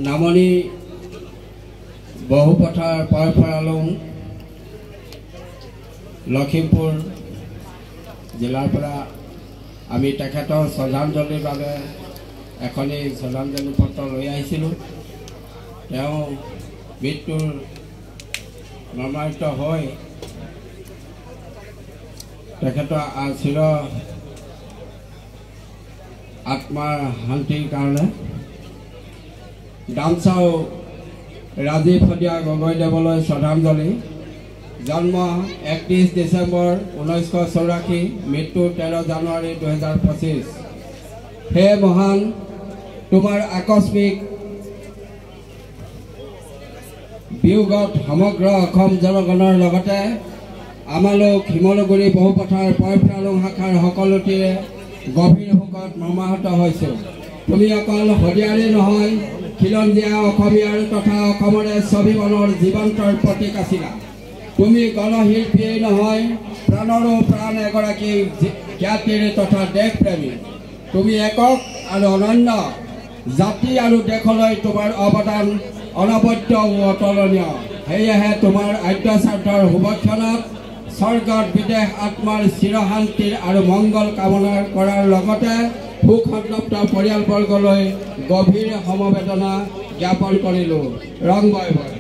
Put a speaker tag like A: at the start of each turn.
A: নামনি বহুপথাৰ পৰফৰালুং লখিমপুৰ জিলাৰ পৰা আমি তেখেতৰ শ্ৰদ্ধাঞ্জলিৰ বাবে এখনি শ্ৰদ্ধাঞ্জলি পত্ৰ লৈ আহিছিলোঁ। তেওঁ মৃত্যুৰ মৰ্মাহত হৈ তেখেতৰ চিৰ আত্মাৰ শান্তিৰ কাৰণে ডামচাও ৰাজীৱ শদিয়া গগৈদেৱলৈ শ্ৰদ্ধাঞ্জলি। জন্ম 31 ডিচেম্বৰ 1984, মৃত্যু 13 জানুৱাৰী 2025। হে মহান, তোমাৰ আকস্মিক বিয়োগত সমগ্ৰ অসম জনগণৰ লগতে আমালোক শিমলুগুৰি বহুপথাৰ পৰফৰালুং শাখাৰ সকলোটিয়ে গভীৰ শোকত মৰ্মাহত হৈছোঁ। তুমি অকল শদিয়াৰে নহয়, খিলঞ্জীয়া অসমীয়াৰ তথা অসমৰে স্বাভিমানৰ জীৱন্তৰ প্ৰতীক আছিলা। তুমি গণশিল্পীয়ে নহয়, প্ৰাণৰো প্ৰাণ এগৰাকী খ্যাতিৰে তথা দেশপ্ৰেমী। তুমি একক আৰু অনন্য, জাতি আৰু দেশলৈ তোমাৰ অৱদান অনবদ্য ও অতুলনীয়। সেয়েহে তোমাৰ আদ্যশ্ৰাদ্ধৰ শুভক্ষণত স্বৰ্গত বিদেশ আত্মাৰ চিৰশান্তিৰ আৰু মংগল কামনা কৰাৰ লগতে শোক সন্তপ্ত পৰিয়ালবৰ্গলৈ গভীৰ সমবেদনা জ্ঞাপন কৰিলোঁ। ৰং বয় বয়।